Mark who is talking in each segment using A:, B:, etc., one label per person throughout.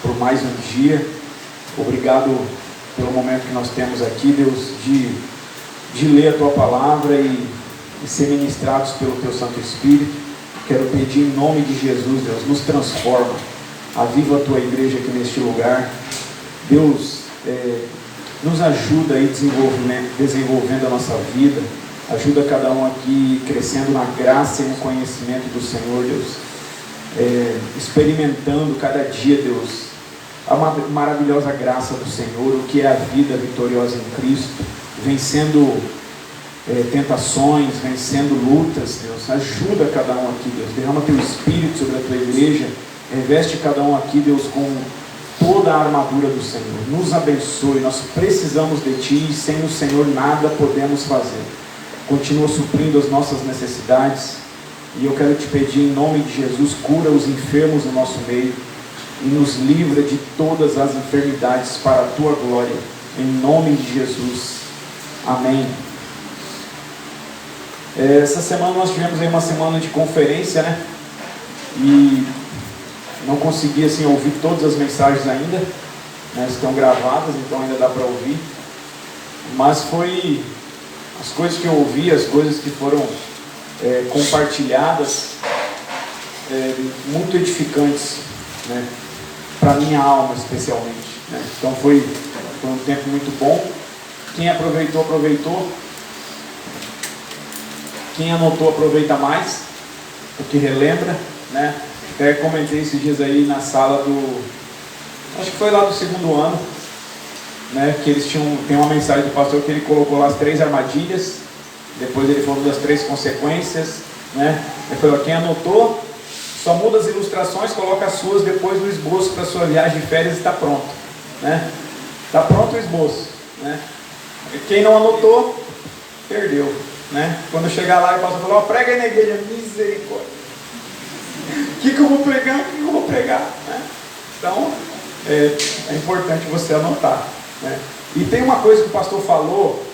A: por mais um dia. Obrigado pelo momento que nós temos aqui, Deus, de ler a Tua palavra e ser ministrados pelo Teu Santo Espírito. Quero pedir em nome de Jesus, Deus, nos transforma, aviva a Tua igreja aqui neste lugar. Deus, nos ajuda aí desenvolvendo a nossa vida, ajuda cada um aqui crescendo na graça e no conhecimento do Senhor, Deus, experimentando cada dia, Deus, a maravilhosa graça do Senhor, o que é a vida vitoriosa em Cristo, vencendo tentações, vencendo lutas. Deus, ajuda cada um aqui, Deus, derrama Teu Espírito sobre a Tua igreja, reveste cada um aqui, Deus, com toda a armadura do Senhor. Nos abençoe, nós precisamos de Ti e sem o Senhor nada podemos fazer. Continua suprindo as nossas necessidades e eu quero Te pedir em nome de Jesus, cura os enfermos no nosso meio e nos livra de todas as enfermidades para a Tua glória, em nome de Jesus, amém. Essa semana nós tivemos aí uma semana de conferência, né? E não consegui assim ouvir todas as mensagens ainda, né? Estão gravadas, então ainda dá para ouvir, mas foi as coisas que eu ouvi, as coisas que foram compartilhadas, muito edificantes, né? Para minha alma especialmente, né? Então foi um tempo muito bom. Quem aproveitou, aproveitou. Quem anotou, aproveita mais, porque relembra, né? Até comentei esses dias aí na sala acho que foi lá do segundo ano, né? Que eles tem uma mensagem do pastor que ele colocou lá as 3 armadilhas, depois ele falou das 3 consequências, né? Ele falou, quem anotou, só muda as ilustrações, coloca as suas depois no esboço para sua viagem de férias e está pronto, né? Está pronto o esboço, né? Quem não anotou, perdeu, né? Quando chegar lá, o pastor falou, prega aí na igreja, misericórdia. O que eu vou pregar? O que eu vou pregar? Né? Então, é importante você anotar, né? E tem uma coisa que o pastor falou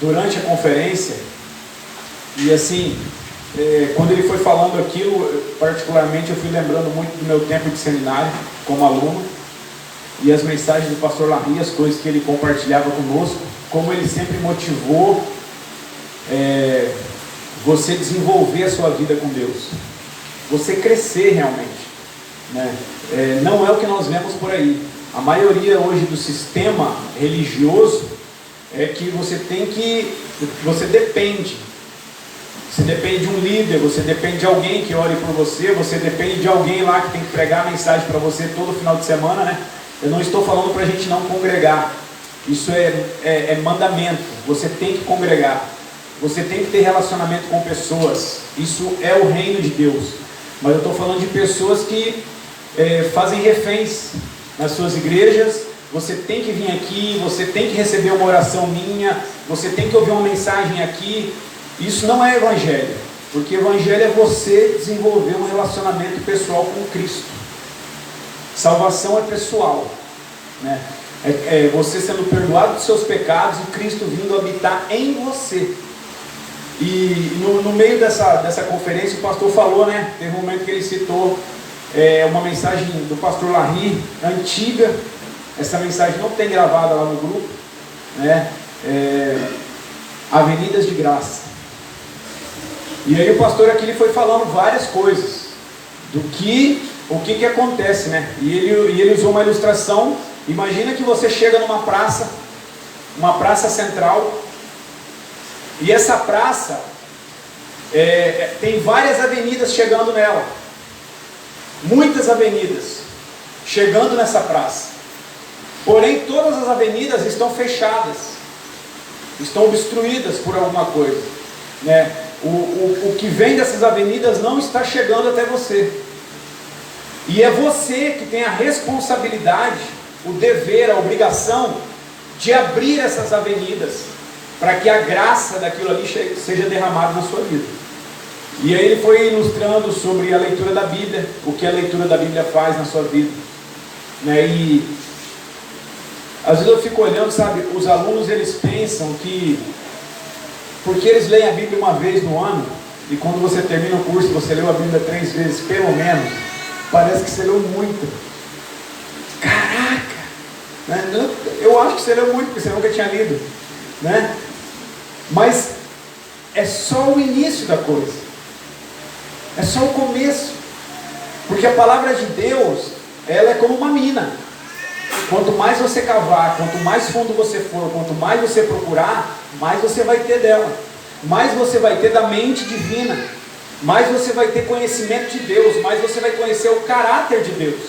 A: durante a conferência, e assim, quando ele foi falando aquilo, particularmente eu fui lembrando muito do meu tempo de seminário como aluno, e as mensagens do pastor Larry, as coisas que ele compartilhava conosco, como ele sempre motivou você desenvolver a sua vida com Deus, você crescer realmente, né? Não é o que nós vemos por aí. A maioria hoje do sistema religioso é que você depende de um líder, você depende de alguém que ore por você, você depende de alguém lá que tem que pregar a mensagem para você todo final de semana, né? Eu não estou falando para a gente não congregar, isso é mandamento, você tem que congregar, você tem que ter relacionamento com pessoas, isso é o reino de Deus. Mas eu estou falando de pessoas que fazem reféns nas suas igrejas. Você tem que vir aqui, você tem que receber uma oração minha, você tem que ouvir uma mensagem aqui. Isso não é evangelho, porque evangelho é você desenvolver um relacionamento pessoal com Cristo. Salvação é pessoal, né? É você sendo perdoado dos seus pecados e Cristo vindo habitar em você. E no meio dessa conferência o pastor falou, né? Teve um momento que ele citou uma mensagem do pastor Larry, antiga. Essa mensagem não tem gravada lá no grupo, né? Avenidas de Graça. E aí o pastor aqui ele foi falando várias coisas o que acontece, né? E ele usou uma ilustração. Imagina que você chega numa praça, uma praça central, e essa praça tem várias avenidas chegando nela, muitas avenidas chegando nessa praça. Porém, todas as avenidas estão fechadas, estão obstruídas por alguma coisa, né? O que vem dessas avenidas não está chegando até você. E é você que tem a responsabilidade, o dever, a obrigação de abrir essas avenidas para que a graça daquilo ali seja derramada na sua vida. E aí ele foi ilustrando sobre a leitura da Bíblia, o que a leitura da Bíblia faz na sua vida, né? E às vezes eu fico olhando, sabe, os alunos eles pensam que porque eles leem a Bíblia uma vez no ano, e quando você termina o curso você leu a Bíblia 3 vezes pelo menos, parece que você leu muito. que você leu muito, porque você nunca tinha lido, né? Mas é só o início da coisa, é só o começo, porque a palavra de Deus, ela é como uma mina. Quanto mais você cavar, quanto mais fundo você for, quanto mais você procurar, mais você vai ter dela, mais você vai ter da mente divina, mais você vai ter conhecimento de Deus, mais você vai conhecer o caráter de Deus,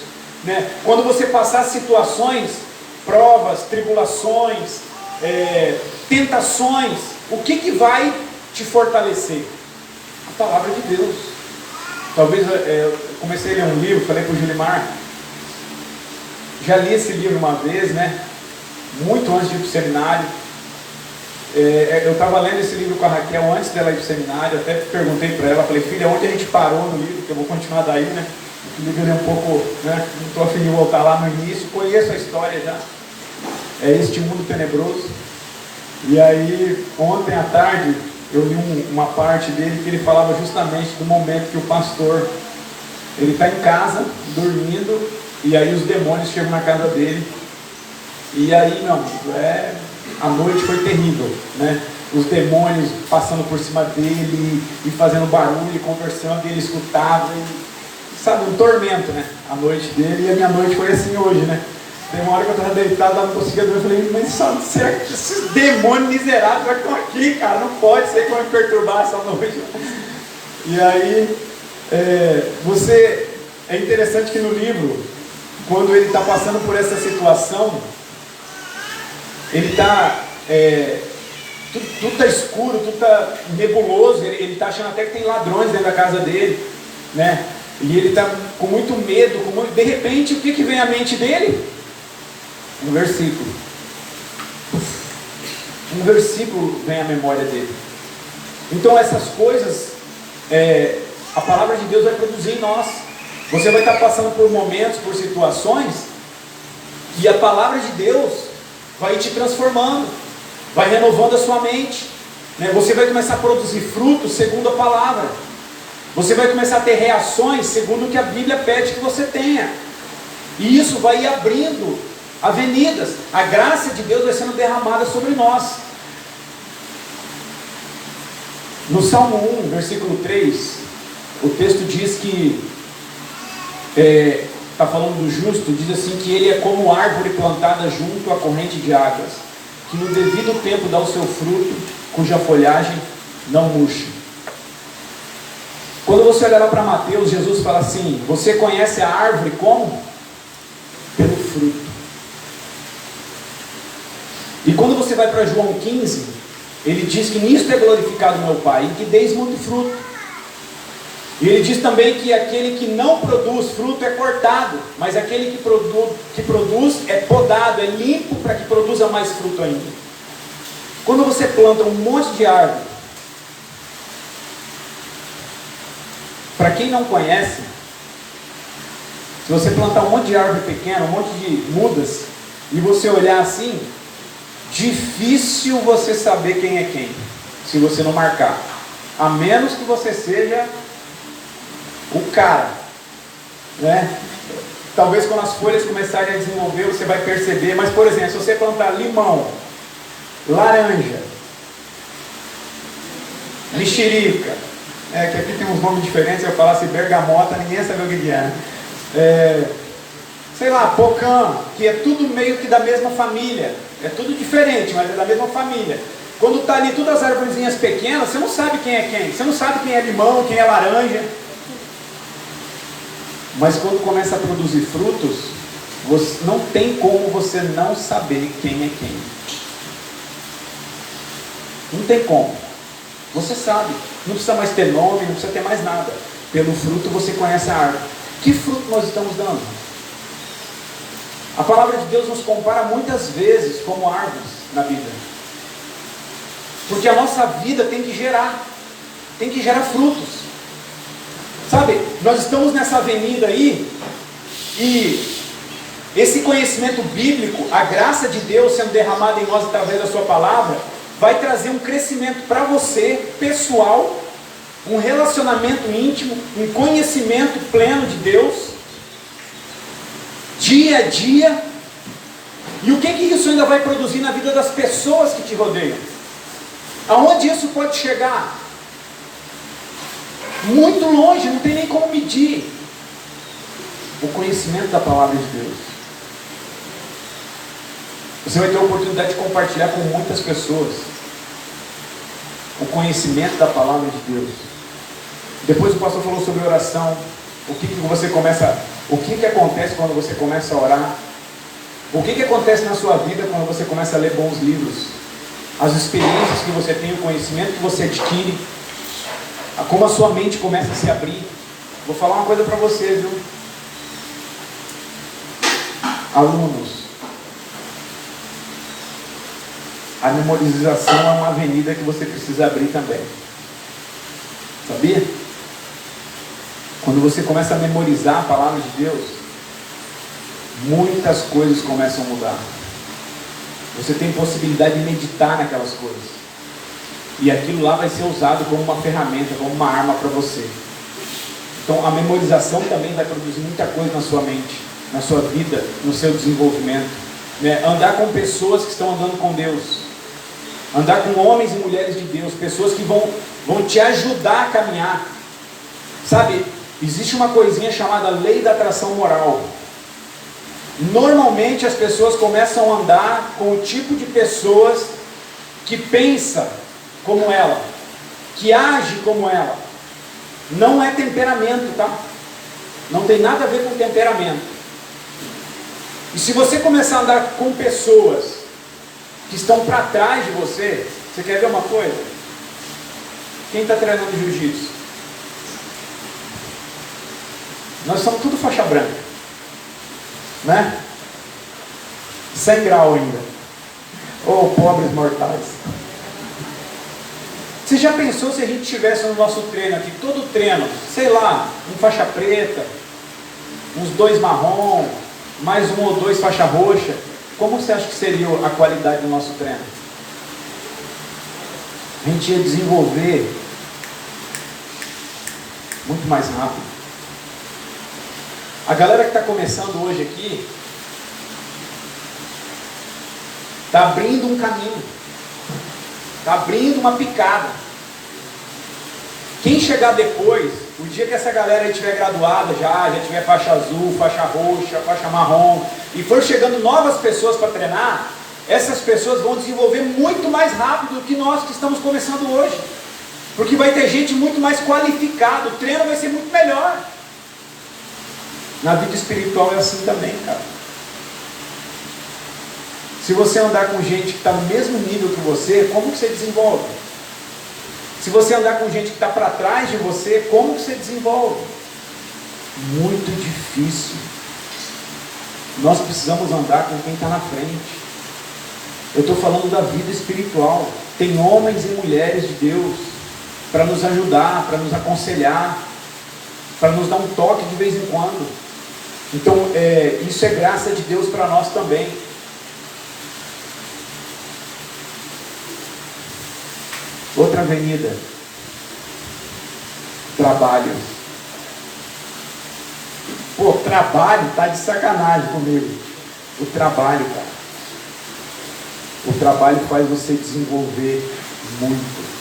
A: né? Quando você passar situações, provas, tribulações, tentações, o que vai te fortalecer? A palavra de Deus. Talvez eu comecei a ler um livro, falei para o Julimar, já li esse livro uma vez, né? Muito antes de ir para o seminário. Eu estava lendo esse livro com a Raquel antes dela ir para o seminário, até perguntei para ela, falei, filha, onde a gente parou no livro, que eu vou continuar daí, né? O livro é um pouco, né? Não estou afim de voltar lá no início, conheço a história já. É Este Mundo Tenebroso. E aí, ontem à tarde, eu li uma parte dele que ele falava justamente do momento que o pastor, ele está em casa, dormindo, e aí os demônios chegam na casa dele, e aí, meu amigo, a noite foi terrível, né? Os demônios passando por cima dele, e fazendo barulho, e conversando, e ele escutava, sabe, um tormento, né? A noite dele, e a minha noite foi assim hoje, né? Tem uma hora que eu estava deitado lá, não conseguia dormir, eu falei, mas será que esses demônios miseráveis já estão aqui, cara? Não pode ser que vão me perturbar essa noite. E aí, é interessante que no livro, quando ele está passando por essa situação, ele está, tudo está escuro, tudo está nebuloso, ele está achando até que tem ladrões dentro da casa dele, né? E ele está com muito medo, de repente, o que vem à mente dele? Um versículo. Um versículo vem à memória dele. Então essas coisas, a palavra de Deus vai produzir em nós. Você vai estar passando por momentos, por situações, e a palavra de Deus vai te transformando, vai renovando a sua mente, né? Você vai começar a produzir frutos segundo a palavra. Você vai começar a ter reações segundo o que a Bíblia pede que você tenha. E isso vai ir abrindo avenidas. A graça de Deus vai sendo derramada sobre nós. No Salmo 1, versículo 3, o texto diz que, está falando do justo, diz assim que ele é como árvore plantada junto à corrente de águas, que no devido tempo dá o seu fruto, cuja folhagem não murcha. Quando você olhar lá para Mateus, Jesus fala assim, você conhece a árvore como? Pelo fruto. E quando você vai para João 15, ele diz que nisto é glorificado meu Pai, em que deis muito fruto. E ele diz também que aquele que não produz fruto é cortado, mas aquele que produz é podado, é limpo para que produza mais fruto ainda. Quando você planta um monte de árvore, para quem não conhece, se você plantar um monte de árvore pequena, um monte de mudas, e você olhar assim, difícil você saber quem é quem, se você não marcar, a menos que você seja o cara, né? Talvez quando as folhas começarem a desenvolver, você vai perceber, mas por exemplo, se você plantar limão, laranja, mexerica, que aqui tem uns nomes diferentes, se eu falasse bergamota, ninguém ia saber o que é. Sei lá, pocã, que é tudo meio que da mesma família, é tudo diferente, mas é da mesma família. Quando está ali todas as árvorezinhas pequenas, você não sabe quem é quem, você não sabe quem é limão, quem é laranja. Mas quando começa a produzir frutos, não tem como você não saber quem é quem. Não tem como. Você sabe. Não precisa mais ter nome, não precisa ter mais nada. Pelo fruto você conhece a árvore. Que fruto nós estamos dando? A palavra de Deus nos compara muitas vezes como árvores na Bíblia. Porque a nossa vida tem que gerar frutos. Sabe, nós estamos nessa avenida aí, e esse conhecimento bíblico, a graça de Deus sendo derramada em nós através da sua palavra, vai trazer um crescimento para você, pessoal, um relacionamento íntimo, um conhecimento pleno de Deus, dia a dia, E o que isso ainda vai produzir na vida das pessoas que te rodeiam? Aonde isso pode chegar? Muito longe, não tem nem como medir. O conhecimento da palavra de Deus. Você vai ter a oportunidade de compartilhar com muitas pessoas o conhecimento da palavra de Deus. Depois o pastor falou sobre oração. O que acontece quando você começa a orar? O que acontece na sua vida quando você começa a ler bons livros? As experiências que você tem, o conhecimento que você adquire, como a sua mente começa a se abrir. Vou falar uma coisa para você, viu? Alunos, a memorização é uma avenida que você precisa abrir também. Sabia? Quando você começa a memorizar a palavra de Deus, muitas coisas começam a mudar. Você tem possibilidade de meditar naquelas coisas. E aquilo lá vai ser usado como uma ferramenta, como uma arma para você. Então a memorização também vai produzir muita coisa na sua mente, na sua vida, no seu desenvolvimento. Andar com pessoas que estão andando com Deus. Andar com homens e mulheres de Deus. Pessoas que vão te ajudar a caminhar. Sabe, existe uma coisinha chamada lei da atração moral. Normalmente as pessoas começam a andar com o tipo de pessoas que pensa como ela, que age como ela. Não é temperamento, tá? Não tem nada a ver com temperamento. E se você começar a andar com pessoas que estão para trás de você, você quer ver uma coisa? Quem está treinando jiu-jitsu? Nós somos tudo faixa branca, né? 100 graus ainda. Oh, pobres mortais. Você já pensou se a gente tivesse no nosso treino aqui, todo treino, sei lá, um faixa preta, uns 2 marrom, mais 1 ou 2 faixa roxa? Como você acha que seria a qualidade do nosso treino? A gente ia desenvolver muito mais rápido. A galera que está começando hoje aqui está abrindo um caminho, está abrindo uma picada. Quem chegar depois, o dia que essa galera aí estiver graduada já tiver faixa azul, faixa roxa, faixa marrom, e for chegando novas pessoas para treinar, essas pessoas vão desenvolver muito mais rápido do que nós que estamos começando hoje. Porque vai ter gente muito mais qualificada, o treino vai ser muito melhor. Na vida espiritual é assim também, cara. Se você andar com gente que está no mesmo nível que você, como que você desenvolve? Se você andar com gente que está para trás de você, como que você desenvolve? Muito difícil. Nós precisamos andar com quem está na frente. Eu estou falando da vida espiritual. Tem homens e mulheres de Deus para nos ajudar, para nos aconselhar, para nos dar um toque de vez em quando. Então, isso é graça de Deus para nós também. Outra avenida. Trabalho. Pô, trabalho tá de sacanagem comigo. O trabalho, cara. O trabalho faz você desenvolver muito.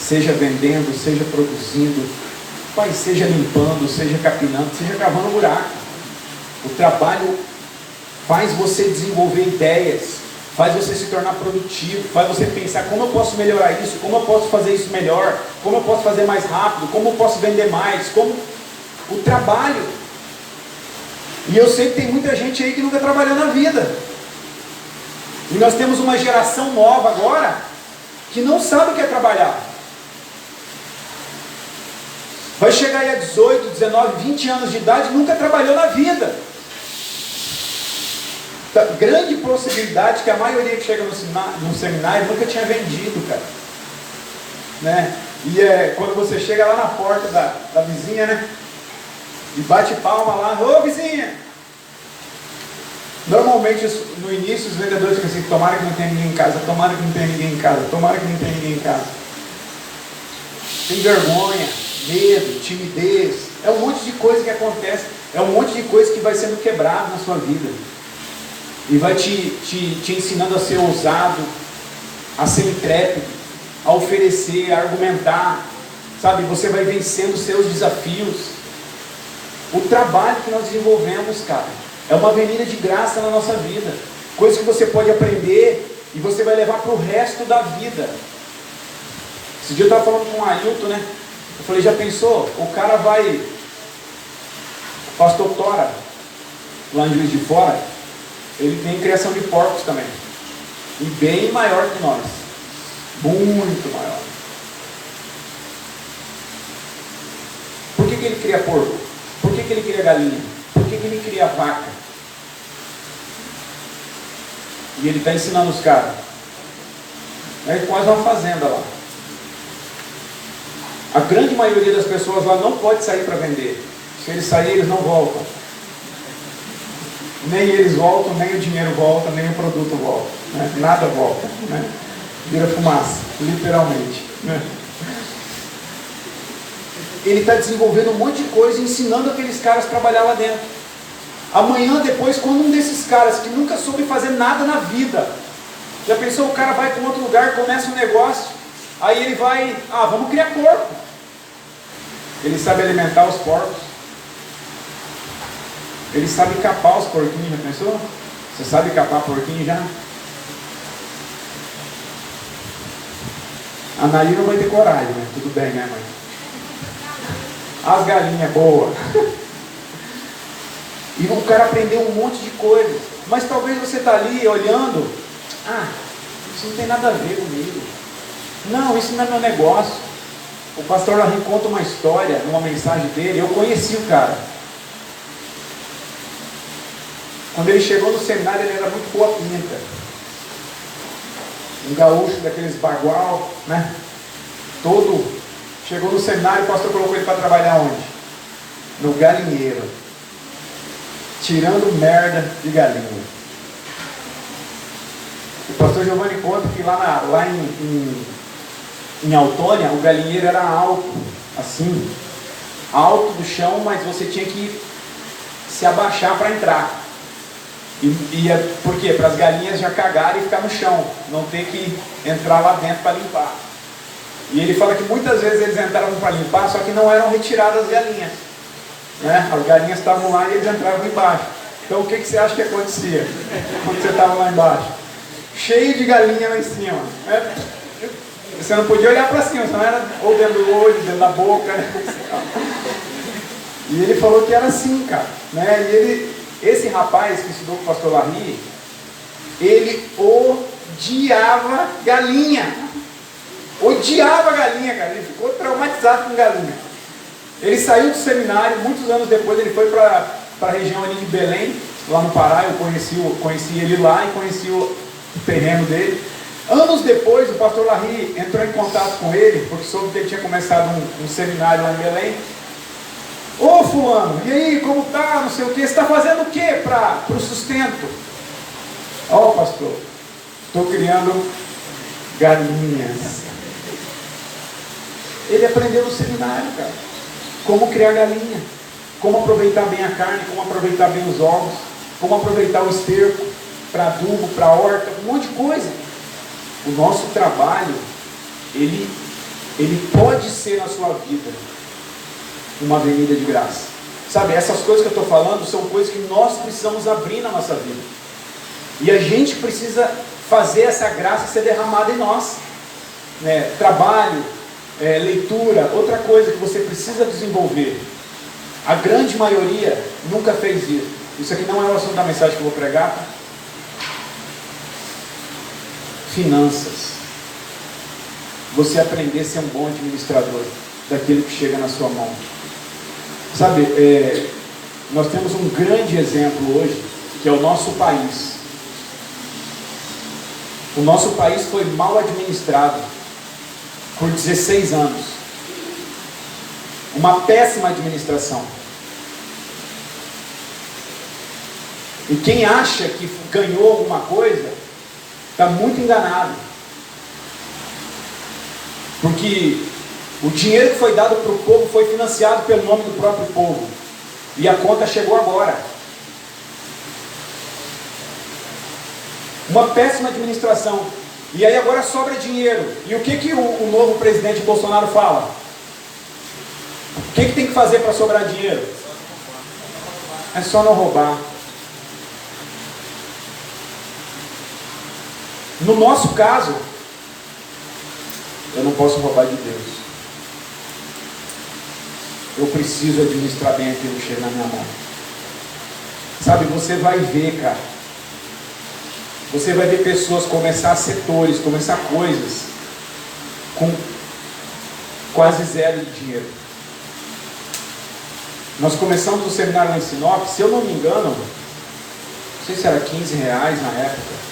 A: Seja vendendo, seja produzindo, pai, seja limpando, seja capinando, seja cavando buraco. O trabalho faz você desenvolver ideias, faz você se tornar produtivo, faz você pensar como eu posso melhorar isso, como eu posso fazer isso melhor, como eu posso fazer mais rápido, como eu posso vender mais, como o trabalho. E eu sei que tem muita gente aí que nunca trabalhou na vida. E nós temos uma geração nova agora que não sabe o que é trabalhar. Vai chegar aí a 18, 19, 20 anos de idade e nunca trabalhou na vida. Grande possibilidade que a maioria que chega no seminário nunca tinha vendido, cara. Né? E quando você chega lá na porta da vizinha, né? E bate palma lá, ô vizinha! Normalmente no início os vendedores ficam assim, tomara que não tenha ninguém em casa, tomara que não tenha ninguém em casa, tomara que não tenha ninguém em casa. Tem vergonha, medo, timidez, é um monte de coisa que acontece, é um monte de coisa que vai sendo quebrado na sua vida. E vai te ensinando a ser ousado, a ser intrépido, a oferecer, a argumentar. Sabe, você vai vencendo os seus desafios. O trabalho que nós desenvolvemos, cara, é uma avenida de graça na nossa vida. Coisa que você pode aprender e você vai levar para o resto da vida. Esse dia eu estava falando com o Ailton, né? Eu falei, já pensou? O cara vai... O pastor Tora, lá em Juiz de Fora, ele tem criação de porcos também. E bem maior que nós. Muito maior. Por que ele cria porco? Por que ele cria galinha? Por que ele cria vaca? E ele está ensinando os caras. É quase uma fazenda lá. A grande maioria das pessoas lá não pode sair para vender. Se eles saírem, eles não voltam. Nem eles voltam, nem o dinheiro volta, nem o produto volta. Né? Nada volta. Né? Vira fumaça, literalmente. Né? Ele está desenvolvendo um monte de coisa, ensinando aqueles caras a trabalhar lá dentro. Amanhã, depois, quando um desses caras que nunca soube fazer nada na vida, já pensou, o cara vai para um outro lugar, começa um negócio, aí ele vai, vamos criar porco. Ele sabe alimentar os porcos. Ele sabe capar os porquinhos, já pensou? Você sabe capar porquinho já? A Nair não vai ter coragem, né? Tudo bem, né, mãe? As galinhas boas. E o cara aprendeu um monte de coisas. Mas talvez você está ali olhando, isso não tem nada a ver comigo. Não, isso não é meu negócio. O pastor Larry conta uma história, numa mensagem dele. Eu conheci o cara. Quando ele chegou no seminário, ele era muito boa pinta. Um gaúcho daqueles bagual, né? Todo. Chegou no seminário, o pastor colocou ele para trabalhar onde? No galinheiro. Tirando merda de galinha. O pastor Giovanni conta que lá em Autônia, o galinheiro era alto, assim, alto do chão, mas você tinha que se abaixar para entrar. Por quê? Para as galinhas já cagarem e ficar no chão, não ter que entrar lá dentro para limpar. E ele fala que muitas vezes eles entravam para limpar, só que não eram retiradas as galinhas. Né? As galinhas estavam lá e eles entravam embaixo. Então o que você acha que acontecia quando você estava lá embaixo? Cheio de galinha lá em cima. Né? Você não podia olhar para cima, senão era ou dentro do olho, dentro da boca. Né? E ele falou que era assim, cara. Né? E esse rapaz que estudou com o pastor Larry, ele odiava galinha. Odiava galinha, cara. Ele ficou traumatizado com galinha. Ele saiu do seminário, muitos anos depois ele foi para a região ali de Belém, lá no Pará. Eu conheci ele lá e conheci o terreno dele. Anos depois, o pastor Larry entrou em contato com ele, porque soube que ele tinha começado um seminário lá em Belém. Ô fulano, e aí, como tá? Não sei o que, você está fazendo o que para o sustento? Ó pastor, estou criando galinhas. Ele aprendeu no seminário, cara, como criar galinha, como aproveitar bem a carne, como aproveitar bem os ovos, como aproveitar o esterco para adubo, para horta, um monte de coisa. O nosso trabalho, ele pode ser na sua vida uma avenida de graça. Sabe, essas coisas que eu estou falando são coisas que nós precisamos abrir na nossa vida. E a gente precisa fazer essa graça ser derramada em nós. Né? Trabalho, leitura, outra coisa que você precisa desenvolver. A grande maioria nunca fez isso. Isso aqui não é o assunto da mensagem que eu vou pregar. Tá? Finanças. Você aprender a ser um bom administrador daquilo que chega na sua mão. Sabe, nós temos um grande exemplo hoje, que é o nosso país. O nosso país foi mal administrado por 16 anos. Uma péssima administração. E quem acha que ganhou alguma coisa, está muito enganado. Porque o dinheiro que foi dado para o povo foi financiado pelo nome do próprio povo. E a conta chegou agora. Uma péssima administração. E aí agora sobra dinheiro. E o que o novo presidente Bolsonaro fala? O que tem que fazer para sobrar dinheiro? É só não roubar. No nosso caso, eu não posso roubar de Deus. Eu preciso administrar bem aquilo que chega na minha mão. Sabe, você vai ver, cara. Você vai ver pessoas começar setores, começar coisas com quase zero de dinheiro. Nós começamos o seminário lá em Sinop, se eu não me engano, não sei se era R$15 na época.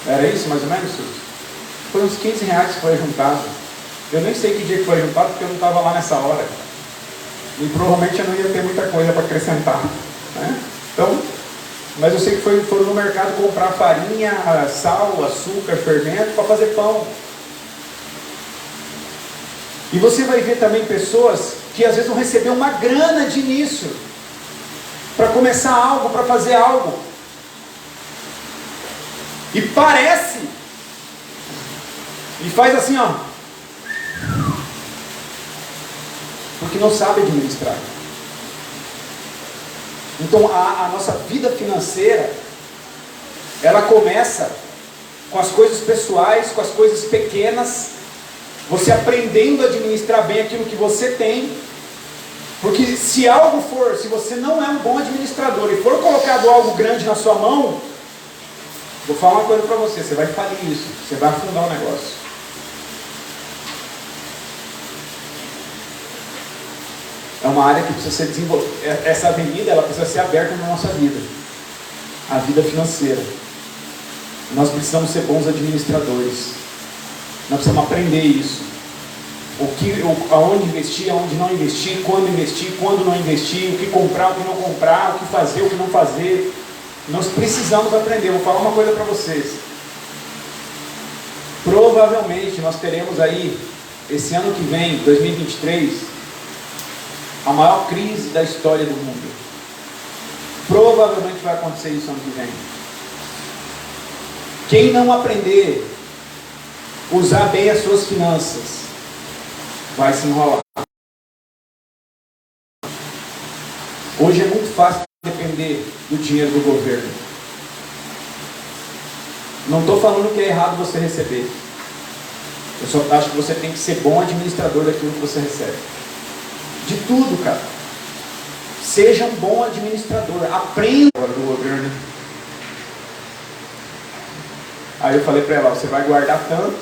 A: Era isso mais ou menos, Suzy? Foi uns R$15 que foi juntado. Eu nem sei que dia que foi juntado, porque eu não estava lá nessa hora. E provavelmente eu não ia ter muita coisa para acrescentar. Né? Então, mas eu sei que foram no mercado comprar farinha, sal, açúcar, fermento para fazer pão. E você vai ver também pessoas que às vezes vão receber uma grana de início para começar algo, para fazer algo. E parece, e faz assim, ó, porque não sabe administrar. Então a nossa vida financeira, ela começa com as coisas pessoais, com as coisas pequenas, você aprendendo a administrar bem aquilo que você tem. Porque se algo for, se você não é um bom administrador e for colocado algo grande na sua mão, vou falar uma coisa para você, você vai falir isso, você vai afundar o negócio. É uma área que precisa ser desenvolvida. Essa avenida, ela precisa ser aberta na nossa vida. A vida financeira. Nós precisamos ser bons administradores. Nós precisamos aprender isso. Aonde investir, aonde não investir, quando não investir, o que comprar, o que não comprar, o que fazer, o que não fazer. Nós precisamos aprender. Vou falar uma coisa para vocês. Provavelmente nós teremos aí, esse ano que vem, 2023, a maior crise da história do mundo. Provavelmente vai acontecer isso ano que vem. Quem não aprender a usar bem as suas finanças, vai se enrolar. Hoje é muito fácil depender do dinheiro do governo. Não estou falando que é errado você receber. Eu só acho que você tem que ser bom administrador daquilo que você recebe. De tudo, cara. Seja um bom administrador. Aprenda do governo. Aí eu falei para ela, você vai guardar tanto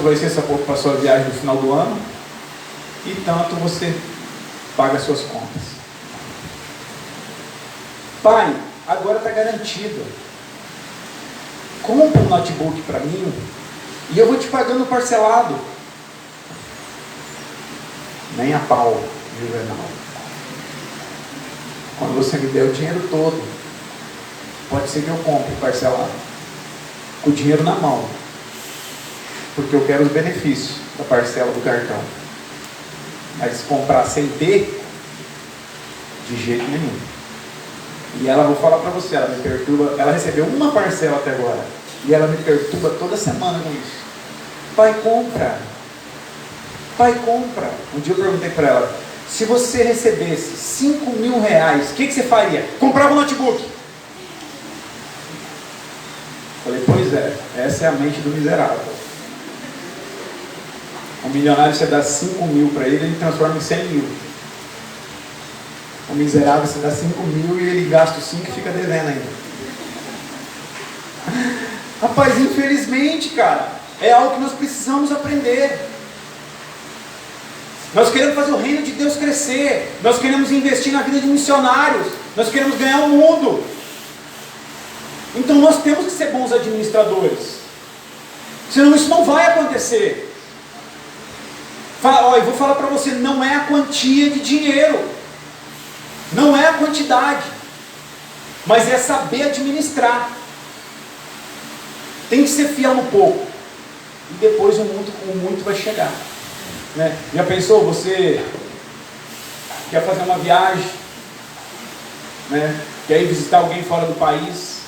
A: vai ser para a sua viagem no final do ano, e tanto você paga as suas contas. Pai, agora está garantido. Compra um notebook para mim e eu vou te pagando parcelado. Nem a pau, Juvenal. Quando você me der o dinheiro todo, pode ser que eu compre parcelado, com o dinheiro na mão, porque eu quero os benefícios da parcela do cartão. Mas comprar sem ter, de jeito nenhum. E ela, vou falar para você, ela me perturba. Ela recebeu uma parcela até agora, e ela me perturba toda semana com isso. Pai, compra. Pai, compra. Um dia eu perguntei para ela, se você recebesse 5 mil reais, o que você faria? Comprava um notebook. Falei, pois é, essa é a mente do miserável. O milionário, você dá 5 mil para ele, ele transforma em 100 mil. O miserável, você dá 5 mil e ele gasta os 5 e fica devendo ainda. Rapaz, infelizmente, cara, é algo que nós precisamos aprender. Nós queremos fazer o reino de Deus crescer. Nós queremos investir na vida de missionários. Nós queremos ganhar o mundo. Então nós temos que ser bons administradores. Senão isso não vai acontecer. Eu vou falar para você, não é a quantia de dinheiro. Não é a quantidade. Mas é saber administrar. Tem que ser fiel no pouco. E depois o muito vai chegar. Né? Já pensou, você quer fazer uma viagem, né? Quer ir visitar alguém fora do país,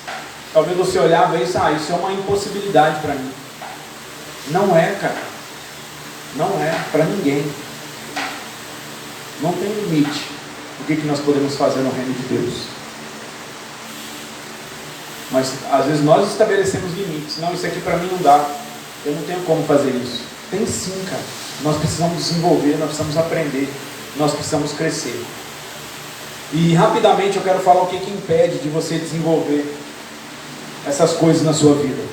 A: talvez você olhava isso, isso é uma impossibilidade para mim. Não é, cara. Não é para ninguém. Não tem limite o que nós podemos fazer no reino de Deus. Mas às vezes nós estabelecemos limites. Não, isso aqui para mim não dá. Eu não tenho como fazer isso. Tem sim, cara. Nós precisamos desenvolver, nós precisamos aprender, nós precisamos crescer. E rapidamente eu quero falar o que impede de você desenvolver essas coisas na sua vida.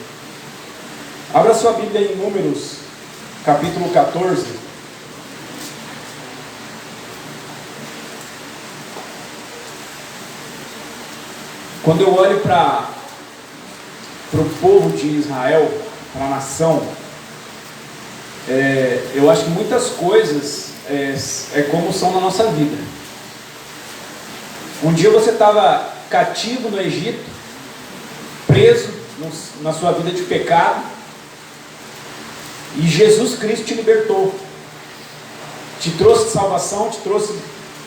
A: Abra sua Bíblia em Números, capítulo 14. Quando eu olho para o povo de Israel, para a nação, eu acho que muitas coisas é como são na nossa vida. Um dia você estava cativo no Egito, preso na sua vida de pecado, e Jesus Cristo te libertou, te trouxe salvação, te trouxe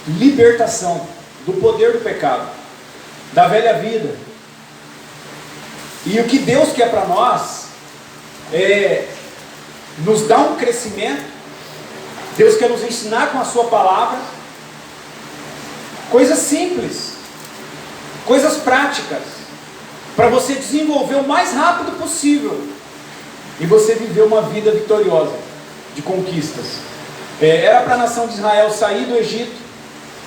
A: libertação do poder do pecado, da velha vida. E o que Deus quer para nós é nos dar um crescimento. Deus quer nos ensinar com a sua palavra coisas simples, coisas práticas, para você desenvolver o mais rápido possível e você viver uma vida vitoriosa, de conquistas. Era para a nação de Israel sair do Egito,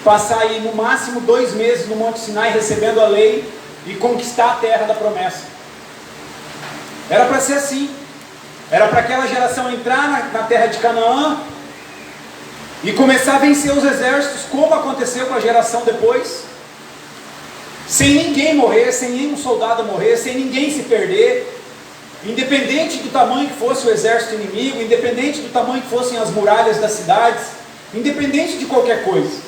A: passar aí no máximo 2 meses no Monte Sinai recebendo a lei e conquistar a terra da promessa. Era para ser assim. Era para aquela geração entrar na terra de Canaã e começar a vencer os exércitos, como aconteceu com a geração depois, sem ninguém morrer, sem nenhum soldado morrer, sem ninguém se perder, independente do tamanho que fosse o exército inimigo, independente do tamanho que fossem as muralhas das cidades, independente de qualquer coisa.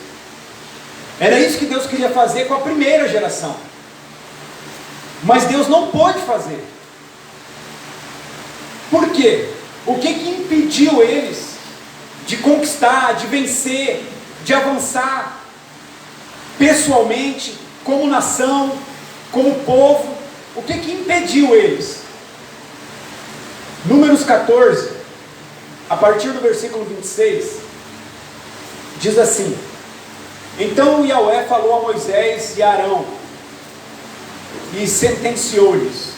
A: Era isso que Deus queria fazer com a primeira geração, mas Deus não pôde fazer. Por quê? O que impediu eles de conquistar, de vencer, de avançar pessoalmente, como nação, como povo? O que impediu eles? Números 14, a partir do versículo 26, diz assim: Então Yahvé falou a Moisés e a Arão e sentenciou-lhes: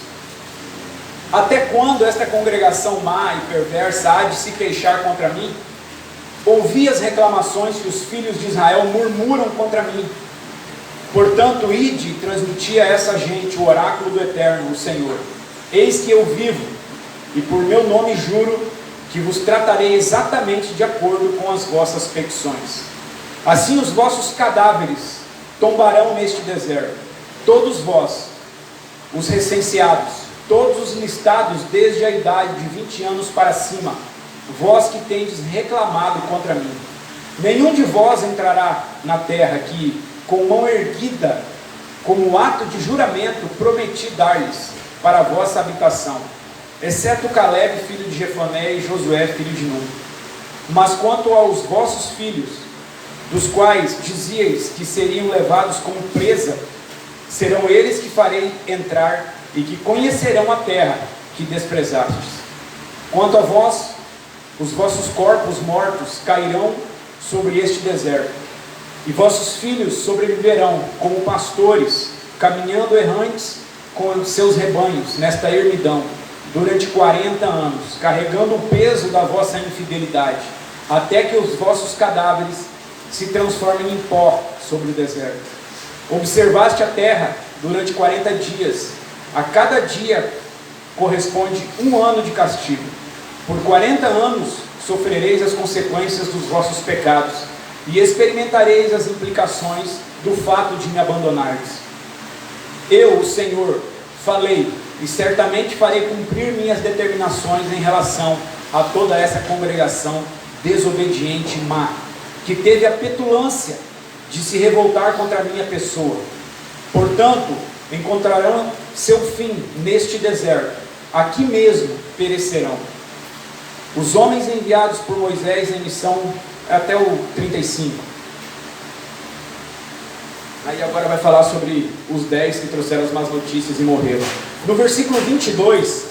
A: Até quando esta congregação má e perversa há de se queixar contra mim? Ouvi as reclamações que os filhos de Israel murmuram contra mim. Portanto, ide e transmiti a essa gente o oráculo do Eterno, o Senhor. Eis que eu vivo, e por meu nome juro que vos tratarei exatamente de acordo com as vossas petições. Assim os vossos cadáveres tombarão neste deserto, todos vós, os recenseados, todos os listados desde a idade de 20 anos para cima, vós que tendes reclamado contra mim. Nenhum de vós entrará na terra que, com mão erguida, como ato de juramento, prometi dar-lhes para a vossa habitação, exceto Caleb, filho de Jefoné, e Josué, filho de Nun. Mas quanto aos vossos filhos, dos quais dizíeis que seriam levados como presa, serão eles que farei entrar e que conhecerão a terra que desprezastes. Quanto a vós, os vossos corpos mortos cairão sobre este deserto, e vossos filhos sobreviverão como pastores, caminhando errantes com seus rebanhos nesta ermidão, durante 40 anos, carregando o peso da vossa infidelidade, até que os vossos cadáveres se transformem em pó sobre o deserto. Observaste a terra durante 40 dias, a cada dia corresponde 1 ano de castigo. Por 40 anos sofrereis as consequências dos vossos pecados, e experimentareis as implicações do fato de me abandonardes. Eu, o Senhor, falei, e certamente farei cumprir minhas determinações em relação a toda essa congregação desobediente e má, que teve a petulância de se revoltar contra a minha pessoa. Portanto, encontrarão seu fim neste deserto, aqui mesmo perecerão. Os homens enviados por Moisés em missão, até o 35. Aí agora vai falar sobre os 10 que trouxeram as más notícias e morreram. No versículo 22,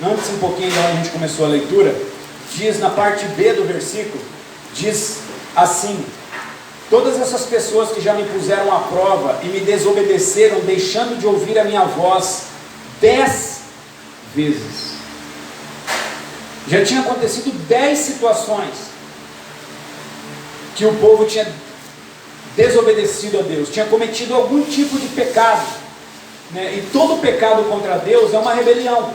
A: antes um pouquinho da onde a gente começou a leitura, diz na parte B do versículo, diz assim: todas essas pessoas que já me puseram à prova e me desobedeceram, deixando de ouvir a minha voz 10 vezes. Já tinha acontecido 10 situações que o povo tinha desobedecido a Deus, tinha cometido algum tipo de pecado, né? E todo pecado contra Deus é uma rebelião.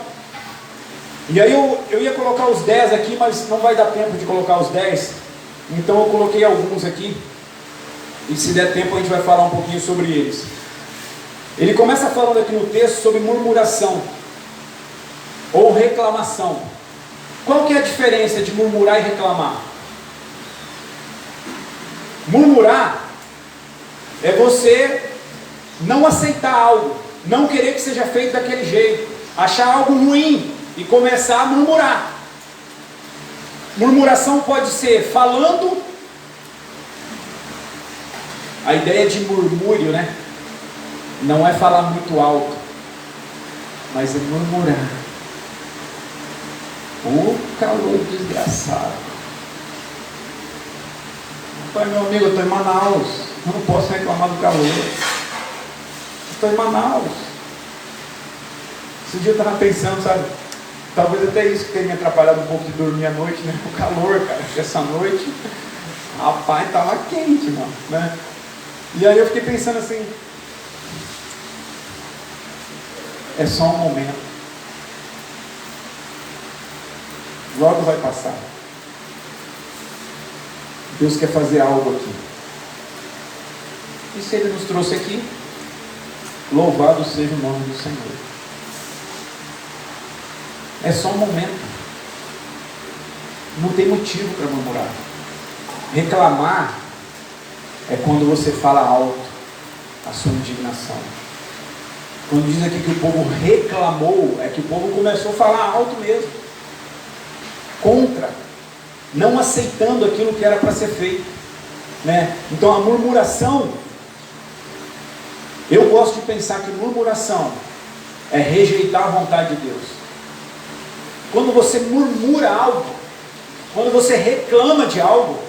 A: E aí eu ia colocar os 10 aqui, mas não vai dar tempo de colocar os 10, então eu coloquei alguns aqui, e se der tempo a gente vai falar um pouquinho sobre eles. Ele começa falando aqui no texto sobre murmuração ou reclamação. Qual que é a diferença de murmurar e reclamar? Murmurar é você não aceitar algo, não querer que seja feito daquele jeito, achar algo ruim e começar a murmurar. Murmuração pode ser falando. A ideia de murmúrio, né? Não é falar muito alto, mas é murmurar. O calor desgraçado. Pai, meu amigo, eu estou em Manaus, eu não posso reclamar do calor. Eu estou em Manaus. Esse dia eu estava pensando, sabe? Talvez até isso que tenha me atrapalhado um pouco de dormir à noite, né? O calor, cara, essa noite, rapaz, estava quente, mano, né? E aí eu fiquei pensando assim, é só um momento. Logo vai passar. Deus quer fazer algo aqui. E se Ele nos trouxe aqui, louvado seja o nome do Senhor. É só um momento. Não tem motivo para murmurar. Reclamar é quando você fala alto a sua indignação. Quando diz aqui que o povo reclamou, é que o povo começou a falar alto mesmo. Contra, não aceitando aquilo que era para ser feito, né? Então a murmuração, eu gosto de pensar que murmuração é rejeitar a vontade de Deus. Quando você murmura algo, quando você reclama de algo,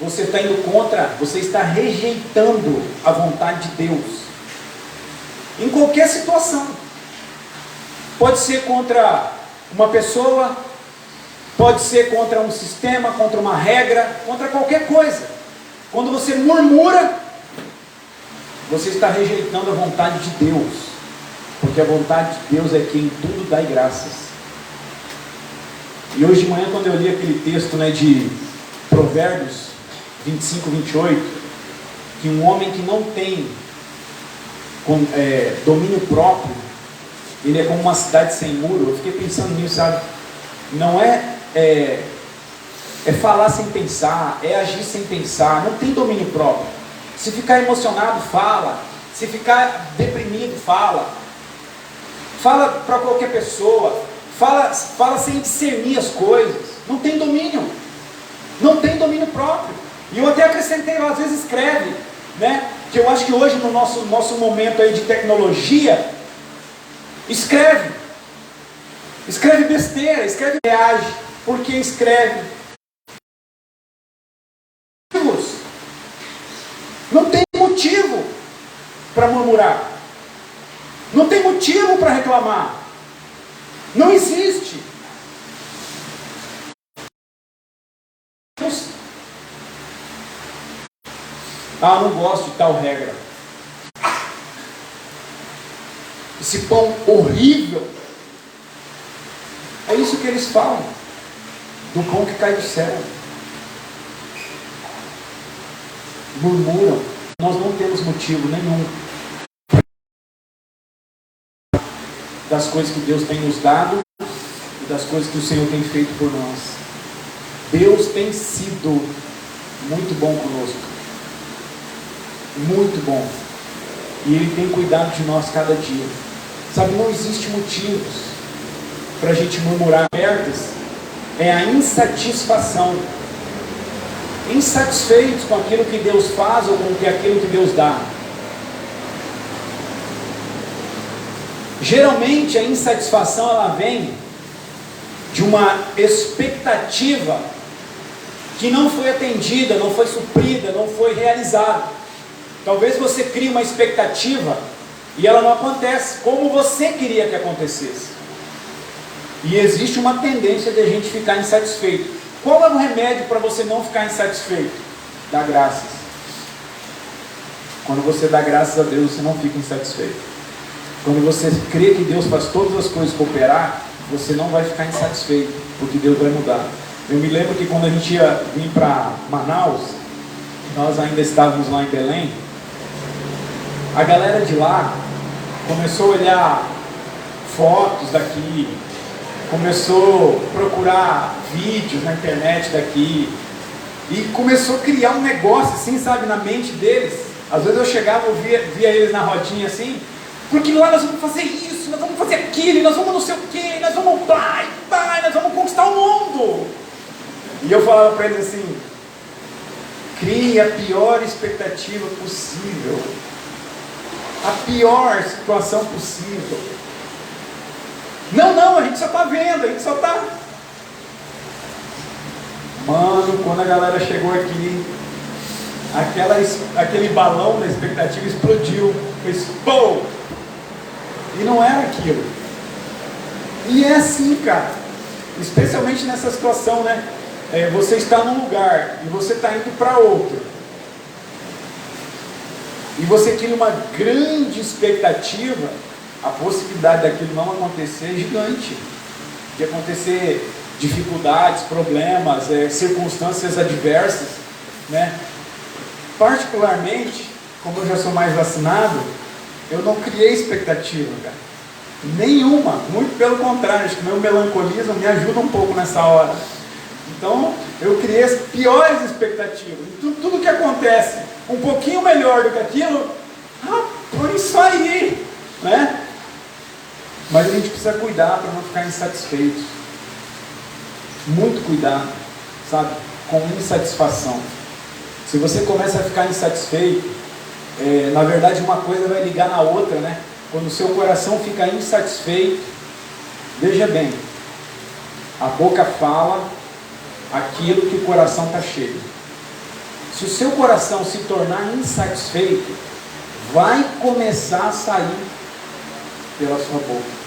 A: você está indo contra, você está rejeitando a vontade de Deus. Em qualquer situação. Pode ser contra uma pessoa, pode ser contra um sistema, contra uma regra, contra qualquer coisa. Quando você murmura, você está rejeitando a vontade de Deus. Porque a vontade de Deus é que em tudo dai graças. E hoje de manhã, quando eu li aquele texto, né, de Provérbios 25, 28, que um homem que não tem domínio próprio, ele é como uma cidade sem muro. Eu fiquei pensando nisso, sabe? Não é falar sem pensar, é agir sem pensar, não tem domínio próprio. Se ficar emocionado, fala. Se ficar deprimido, fala. Fala para qualquer pessoa, fala sem discernir as coisas. Não tem domínio, não tem domínio próprio. E eu até acrescentei lá, às vezes escreve, né? Que eu acho que hoje no nosso momento aí de tecnologia, escreve besteira, escreve reage, porque escreve. Não tem motivo para murmurar, não tem motivo para reclamar, não existe. Ah, não gosto de tal regra. Esse pão horrível. É isso que eles falam, do pão que cai do céu. Murmuram. Nós não temos motivo nenhum das coisas que Deus tem nos dado e das coisas que o Senhor tem feito por nós. Deus tem sido muito bom conosco. Muito bom. E Ele tem cuidado de nós cada dia. Sabe, não existe motivos para a gente murmurar. Abertas é a insatisfação. Insatisfeitos com aquilo que Deus faz ou com aquilo que Deus dá. Geralmente a insatisfação ela vem de uma expectativa que não foi atendida, não foi suprida, não foi realizada. Talvez você crie uma expectativa e ela não acontece como você queria que acontecesse. E existe uma tendência de a gente ficar insatisfeito. Qual é o remédio para você não ficar insatisfeito? Dá graças. Quando você dá graças a Deus, você não fica insatisfeito. Quando você crê que Deus faz todas as coisas cooperar, você não vai ficar insatisfeito, porque Deus vai mudar. Eu me lembro que quando a gente ia vir para Manaus, nós ainda estávamos lá em Belém, a galera de lá começou a olhar fotos daqui, começou a procurar vídeos na internet daqui, e começou a criar um negócio assim, sabe, na mente deles. Às vezes eu chegava, eu via eles na rodinha assim, porque lá nós vamos fazer isso, nós vamos fazer aquilo, nós vamos não sei o que, nós vamos nós vamos conquistar o mundo. E eu falava para eles assim: crie a pior expectativa possível, a pior situação possível. Não, a gente só está vendo, a gente só está... Mano, quando a galera chegou aqui, aquele balão da expectativa explodiu, fez pum! E não era aquilo. E é assim, cara, especialmente nessa situação, né? Você está num lugar e você está indo para outro, e você cria uma grande expectativa, a possibilidade daquilo não acontecer é gigante, de acontecer dificuldades, problemas, circunstâncias adversas, né? Particularmente, como eu já sou mais vacinado, eu não criei expectativa, cara, nenhuma, muito pelo contrário, acho que meu melancolismo me ajuda um pouco nessa hora. Então, eu criei as piores expectativas. Tudo que acontece um pouquinho melhor do que aquilo, por isso aí, né? Mas a gente precisa cuidar para não ficar insatisfeito. Muito cuidado, sabe? Com insatisfação. Se você começa a ficar insatisfeito, na verdade uma coisa vai ligar na outra, né? Quando o seu coração fica insatisfeito, veja bem, a boca fala aquilo que o coração está cheio. Se o seu coração se tornar insatisfeito, vai começar a sair pela sua boca.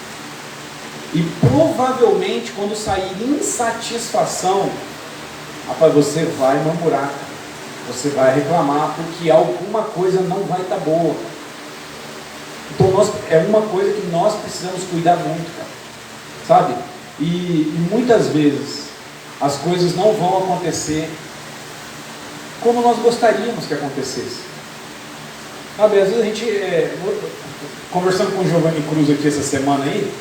A: E provavelmente quando sair insatisfação, rapaz, você vai murmurar, você vai reclamar, porque alguma coisa não vai estar boa. Então é uma coisa que nós precisamos cuidar muito, cara, sabe? E muitas vezes as coisas não vão acontecer como nós gostaríamos que acontecesse. Sabe, às vezes a gente, conversando com o Giovanni Cruz aqui essa semana aí,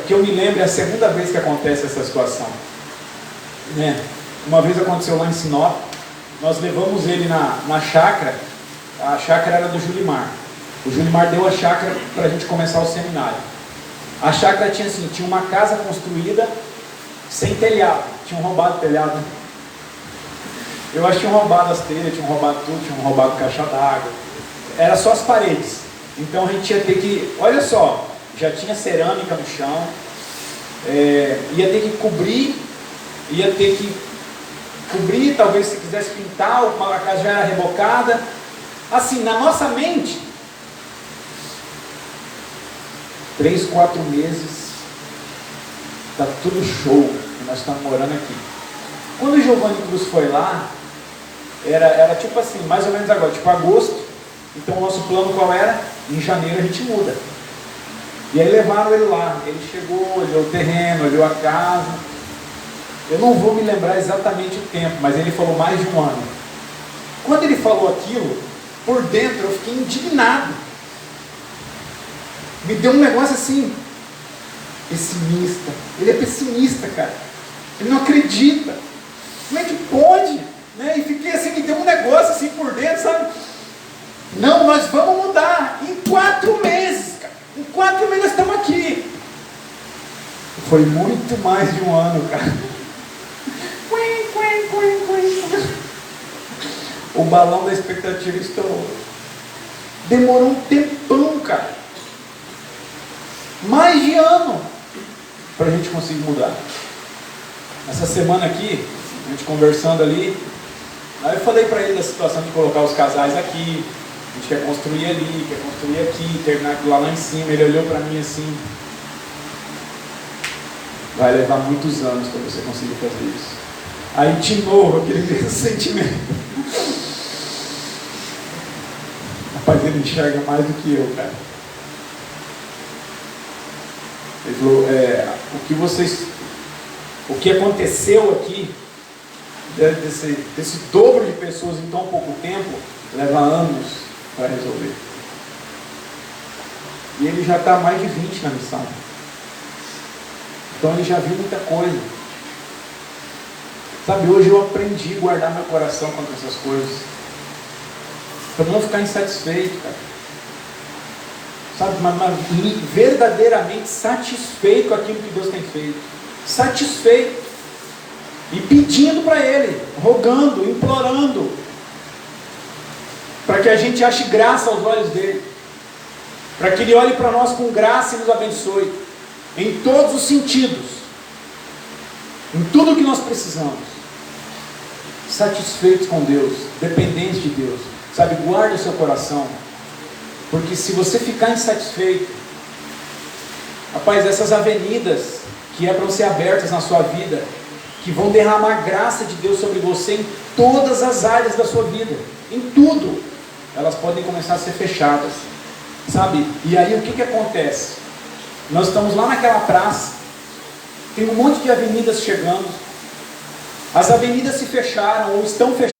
A: que eu me lembro, é a segunda vez que acontece essa situação, né? Uma vez aconteceu lá em Sinop, nós levamos ele na chácara, a chácara era do Julimar. O Julimar deu a chácara para a gente começar o seminário. A chácara tinha assim, tinha uma casa construída sem telhado, tinham roubado o telhado. Eu acho que tinham roubado as telhas, tinham roubado tudo, tinham roubado caixa d'água. Era só as paredes. Então a gente ia ter que, olha só, já tinha cerâmica no chão, ia ter que cobrir, talvez se quisesse pintar, a casa já era rebocada. Assim, na nossa mente, 3, 4 meses, está tudo show, e nós estamos morando aqui. Quando o Giovanni Cruz foi lá, era tipo assim, mais ou menos agora, tipo agosto. Então o nosso plano qual era? Em janeiro a gente muda. E aí levaram ele lá, ele chegou, olhou o terreno, olhou a casa. Eu não vou me lembrar exatamente o tempo, mas ele falou mais de 1 ano. Quando ele falou aquilo, por dentro eu fiquei indignado. Me deu um negócio assim, pessimista. Ele é pessimista, cara. Ele não acredita. Como é que pode? Né? E fiquei assim, me deu um negócio assim por dentro, sabe? Não, nós vamos mudar em 4 meses, cara. Em 4 meses nós estamos aqui. Foi muito mais de 1 ano, cara. O balão da expectativa estourou. Demorou um tempão cara. Mais de ano para a gente conseguir mudar. Essa semana aqui, a gente conversando ali, aí eu falei para ele da situação de colocar os casais aqui. A gente quer construir ali, quer construir aqui, terminar aquilo lá em cima. Ele olhou para mim assim: vai levar muitos anos para você conseguir fazer isso. Aí de novo aquele mesmo sentimento. Rapaz, ele enxerga mais do que eu, cara. Ele falou, o que aconteceu aqui, desse dobro de pessoas em tão pouco tempo, leva anos para resolver. E ele já está mais de 20 na missão. Então ele já viu muita coisa. Sabe, hoje eu aprendi a guardar meu coração contra essas coisas. Para não ficar insatisfeito, cara. Sabe, mas verdadeiramente satisfeito com aquilo que Deus tem feito. Satisfeito. E pedindo para Ele, rogando, implorando, para que a gente ache graça aos olhos dEle. Para que Ele olhe para nós com graça e nos abençoe. Em todos os sentidos. Em tudo o que nós precisamos. Satisfeitos com Deus, dependentes de Deus. Sabe, guarde o seu coração. Porque se você ficar insatisfeito, rapaz, essas avenidas que é para ser abertas na sua vida, que vão derramar graça de Deus sobre você em todas as áreas da sua vida, em tudo, elas podem começar a ser fechadas, sabe? E aí o que acontece? Nós estamos lá naquela praça, tem um monte de avenidas chegando, as avenidas se fecharam ou estão fechadas.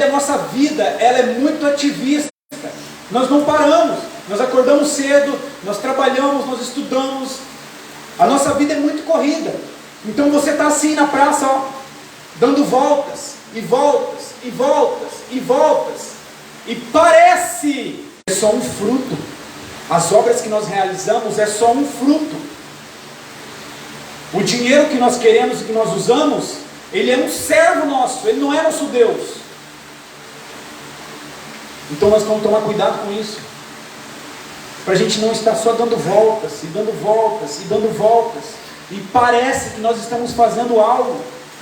A: A nossa vida, ela é muito ativista. Nós não paramos. Nós acordamos cedo, nós trabalhamos, nós estudamos. A nossa vida é muito corrida. Então você está assim na praça, ó, dando voltas, e voltas, e voltas, e voltas. E parece é só um fruto. As obras que nós realizamos é só um fruto. O dinheiro que nós queremos e que nós usamos, ele é um servo nosso, ele não é nosso Deus. Então nós vamos tomar cuidado com isso. Para a gente não estar só dando voltas, e dando voltas, e dando voltas. E parece que nós estamos fazendo algo,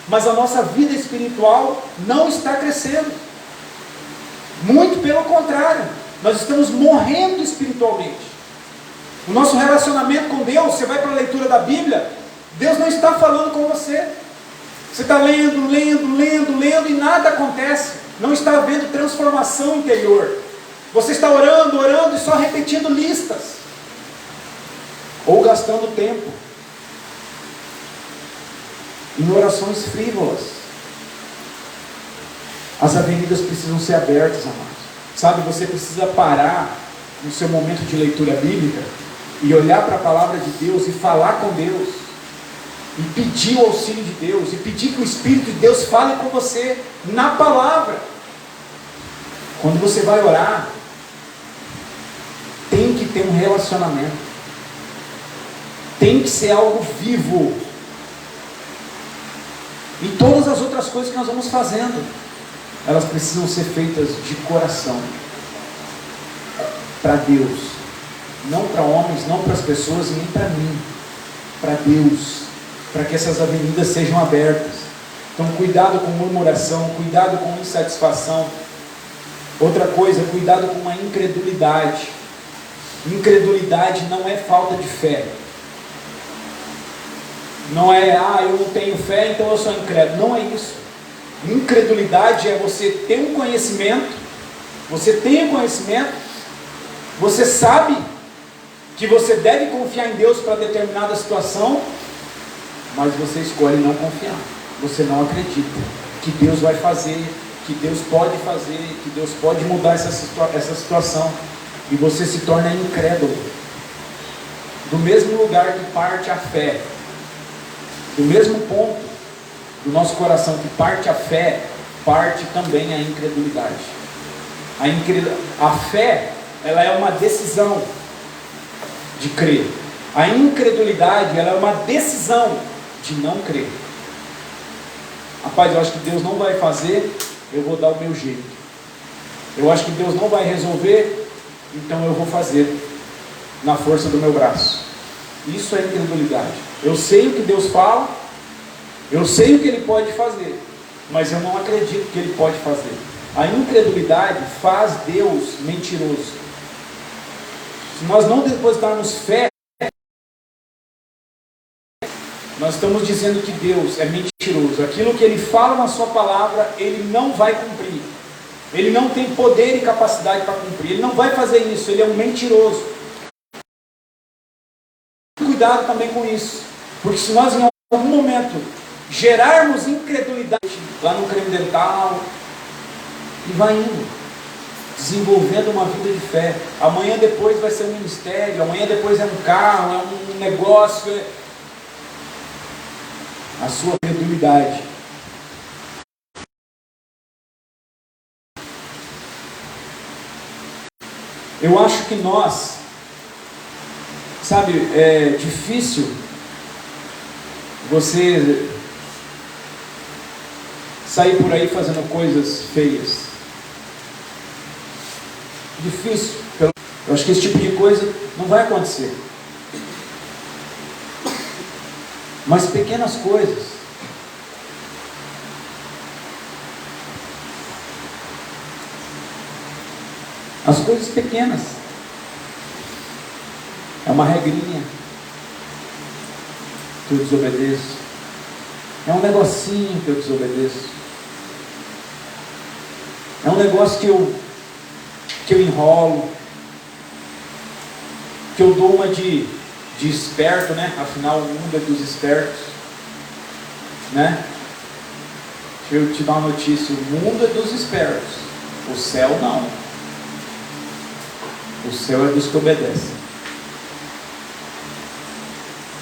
A: mas a nossa vida espiritual não está crescendo. Muito pelo contrário, nós estamos morrendo espiritualmente. O nosso relacionamento com Deus, você vai para a leitura da Bíblia, Deus não está falando com você. Você está lendo, lendo, lendo, lendo e nada acontece. Não está havendo transformação interior. Você está orando, orando e só repetindo listas. Ou gastando tempo em orações frívolas. As avenidas precisam ser abertas, amados. Sabe, você precisa parar no seu momento de leitura bíblica e olhar para a palavra de Deus e falar com Deus. E pedir o auxílio de Deus. E pedir que o Espírito de Deus fale com você na palavra. Quando você vai orar, tem que ter um relacionamento. Tem que ser algo vivo. E todas as outras coisas que nós vamos fazendo, elas precisam ser feitas de coração. Para Deus. Não para homens, não para as pessoas e nem para mim. Para Deus. Para que essas avenidas sejam abertas. Então cuidado com murmuração, cuidado com insatisfação. Outra coisa, cuidado com a incredulidade. Incredulidade não é falta de fé. Não é, eu não tenho fé, então eu sou incrédulo. Não é isso. Incredulidade é você ter um conhecimento, você tem um conhecimento, você sabe que você deve confiar em Deus para determinada situação, mas você escolhe não confiar. Você não acredita que Deus vai fazer, que Deus pode fazer, que Deus pode mudar essa situação. E você se torna incrédulo. Do mesmo lugar que parte a fé, do mesmo ponto do nosso coração que parte a fé, parte também a incredulidade. A fé, ela é uma decisão de crer. A incredulidade, ela é uma decisão de não crer. Rapaz, eu acho que Deus não vai fazer, eu vou dar o meu jeito. Eu acho que Deus não vai resolver, então eu vou fazer na força do meu braço. Isso é incredulidade. Eu sei o que Deus fala, eu sei o que Ele pode fazer, mas eu não acredito que Ele pode fazer. A incredulidade faz Deus mentiroso. Se nós não depositarmos fé, nós estamos dizendo que Deus é mentiroso. Aquilo que Ele fala na sua palavra, Ele não vai cumprir. Ele não tem poder e capacidade para cumprir. Ele não vai fazer isso. Ele é um mentiroso. Cuidado também com isso. Porque se nós em algum momento gerarmos incredulidade lá no creme dental, e vai indo, desenvolvendo uma vida de fé. Amanhã depois vai ser um ministério, amanhã depois é um carro, é um negócio. A sua credulidade. Eu acho que nós, sabe, é difícil você sair por aí fazendo coisas feias. Difícil. Eu acho que esse tipo de coisa não vai acontecer. Mas pequenas coisas. As coisas pequenas. É uma regrinha que eu desobedeço. É um negocinho que eu desobedeço. É um negócio que eu enrolo. Que eu dou uma de esperto, né? Afinal, o mundo é dos espertos, né? Deixa eu te dar uma notícia: o mundo é dos espertos, o céu não. O céu é dos que obedecem.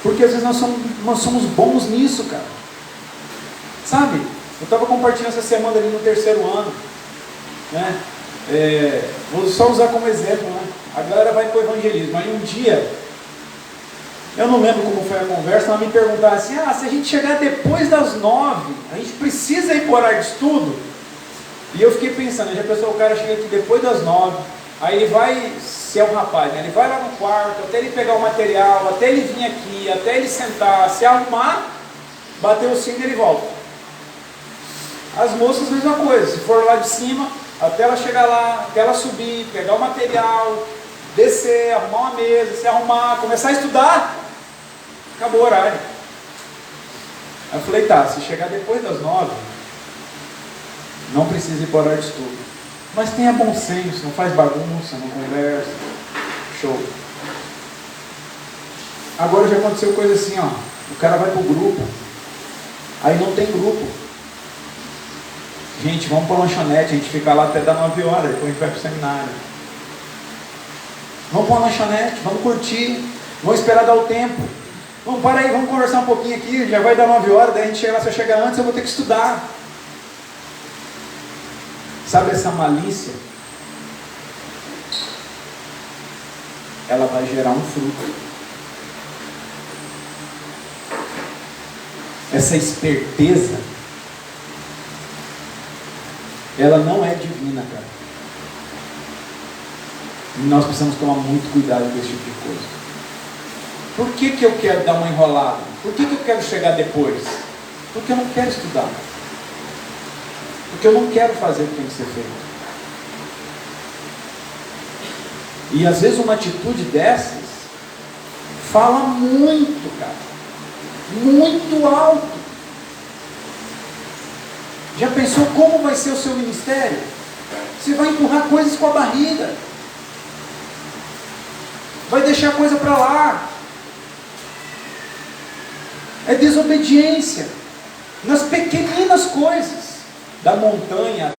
A: Porque às vezes nós somos bons nisso, cara. Sabe? Eu estava compartilhando essa semana ali no 3º ano, né? Vou só usar como exemplo, né? A galera vai para o evangelismo. Aí um dia, eu não lembro como foi a conversa, ela me perguntaram assim: se a gente chegar depois das 9, a gente precisa ir para o horário de estudo? E eu fiquei pensando, já pensou, o cara chega aqui depois das 9, aí ele vai, se é um rapaz, né? Ele vai lá no quarto, até ele pegar o material, até ele vir aqui, até ele sentar, se arrumar, bater o sino e ele volta. As moças, mesma coisa, se for lá de cima, até ela chegar lá, até ela subir, pegar o material, descer, arrumar uma mesa, se arrumar, começar a estudar, acabou o horário. Aí eu falei, tá, se chegar depois das 9, não precisa ir para o horário de estudo. Mas tenha bom senso, não faz bagunça, não conversa. Show. Agora já aconteceu coisa assim, ó. O cara vai para o grupo, aí não tem grupo. Gente, vamos para a lanchonete, a gente fica lá até dar 9 horas, depois a gente vai para o seminário. Vamos para uma lanchonete, vamos curtir, vamos esperar dar o tempo. Vamos, para aí, vamos conversar um pouquinho aqui, já vai dar 9 horas, daí a gente chega lá, se eu chegar antes eu vou ter que estudar. Sabe essa malícia? Ela vai gerar um fruto. Essa esperteza, ela não é divina, cara. E nós precisamos tomar muito cuidado com esse tipo de coisa. Por que eu quero dar uma enrolada? Por que eu quero chegar depois? Porque eu não quero estudar. Porque eu não quero fazer o que tem que ser feito. E às vezes uma atitude dessas fala muito, cara. Muito alto. Já pensou como vai ser o seu ministério? Você vai empurrar coisas com a barriga. Vai deixar coisa para lá. É desobediência. Nas pequeninas coisas. Da montanha.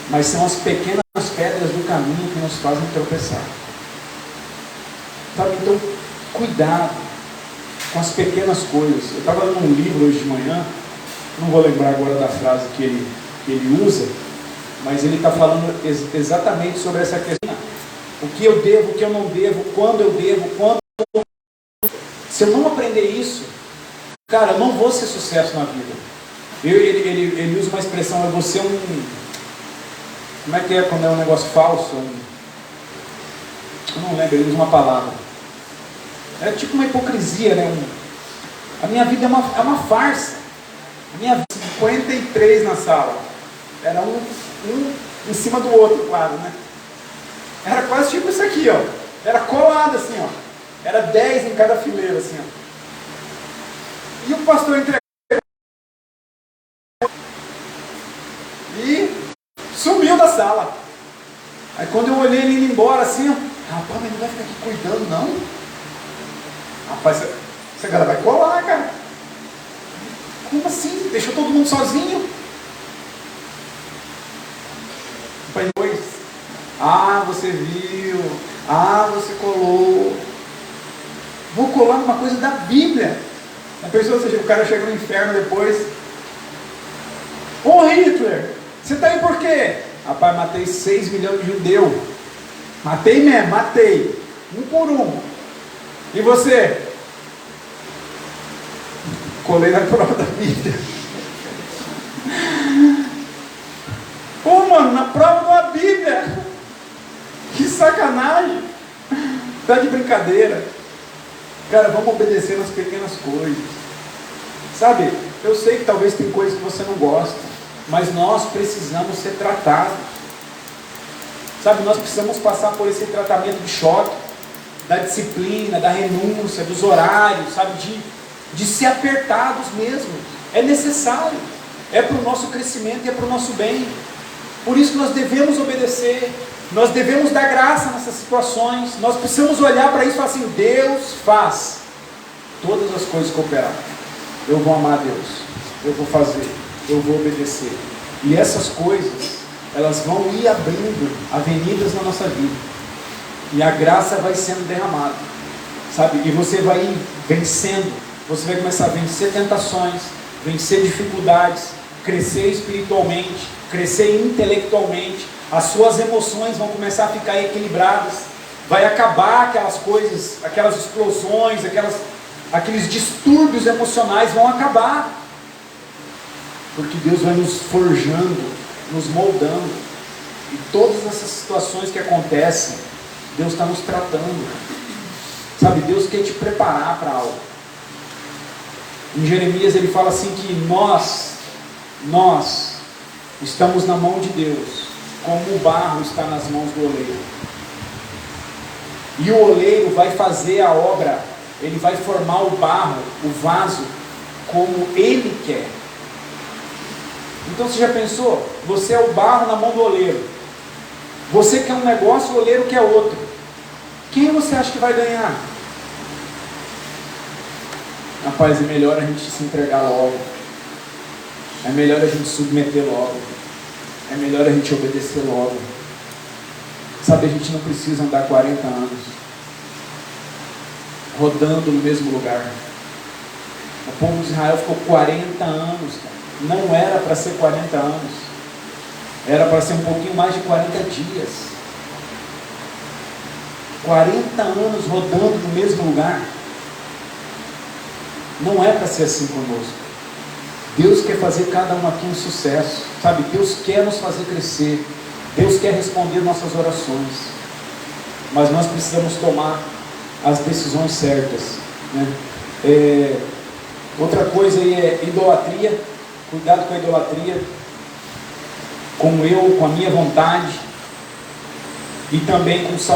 A: Mas são as pequenas pedras do caminho que nos fazem tropeçar. Sabe? Então, cuidado com as pequenas coisas. Eu estava lendo um livro hoje de manhã, não vou lembrar agora da frase que ele usa, mas ele está falando exatamente sobre essa questão. O que eu devo, o que eu não devo, quando eu devo, quando eu... Se eu não aprender isso, cara, eu não vou ser sucesso na vida. Ele usa uma expressão, eu vou ser Como é que é quando é um negócio falso? Eu não lembro, ele usa uma palavra. É tipo uma hipocrisia, né? A minha vida é uma farsa. A minha vida, 53 na sala. Era um em cima do outro, claro, né? Era quase tipo isso aqui, ó. Era colado assim, ó. Era 10 em cada fileira, assim, ó. E o pastor entregou. E sumiu da sala. Aí quando eu olhei ele indo embora, assim, ó. Rapaz, mas não vai ficar aqui cuidando, não? Rapaz, essa galera vai colar, cara. Como assim? Deixou todo mundo sozinho? Depois, você viu. Você colou. Vou colar numa coisa da Bíblia. A pessoa, o cara chega no inferno depois. Ô Hitler, você está aí por quê? Rapaz, matei 6 milhões de judeus. Matei mesmo, matei. Um por um. E você? Colei na prova da Bíblia. Pô, mano, na prova da Bíblia. Que sacanagem. Tá de brincadeira. Cara, vamos obedecer nas pequenas coisas. Sabe, eu sei que talvez tem coisas que você não gosta, mas nós precisamos ser tratados. Sabe, nós precisamos passar por esse tratamento de choque, da disciplina, da renúncia, dos horários, sabe, de ser apertados mesmo. É necessário. É para o nosso crescimento e é para o nosso bem. Por isso que nós devemos obedecer. Nós devemos dar graça nessas situações. Nós precisamos olhar para isso e falar assim: Deus faz todas as coisas cooperar. Eu vou amar a Deus, eu vou fazer, eu vou obedecer. E essas coisas, elas vão ir abrindo avenidas na nossa vida. E a graça vai sendo derramada, sabe? E você vai ir vencendo. Você vai começar a vencer tentações, vencer dificuldades, crescer espiritualmente, crescer intelectualmente. As suas emoções vão começar a ficar equilibradas. Vai acabar aquelas coisas, aquelas explosões, aqueles distúrbios emocionais vão acabar. Porque Deus vai nos forjando, nos moldando. E todas essas situações que acontecem, Deus está nos tratando. Sabe, Deus quer te preparar para algo. Em Jeremias ele fala assim que nós estamos na mão de Deus, como o barro está nas mãos do oleiro. E o oleiro vai fazer a obra, ele vai formar o barro, o vaso, como ele quer. Então você já pensou? Você é o barro na mão do oleiro. Você quer um negócio, o oleiro quer outro. Quem você acha que vai ganhar? Rapaz, é melhor a gente se entregar logo. É melhor a gente submeter logo. É melhor a gente obedecer logo. Sabe, a gente não precisa andar 40 anos rodando no mesmo lugar. O povo de Israel ficou 40 anos, cara. Não era para ser 40 anos. Era para ser um pouquinho mais de 40 dias. 40 anos rodando no mesmo lugar. Não é para ser assim conosco. Deus quer fazer cada um aqui um sucesso, sabe? Deus quer nos fazer crescer. Deus quer responder nossas orações. Mas nós precisamos tomar as decisões certas, né? Outra coisa aí é idolatria. Cuidado com a idolatria. Com a minha vontade. E também com saúde.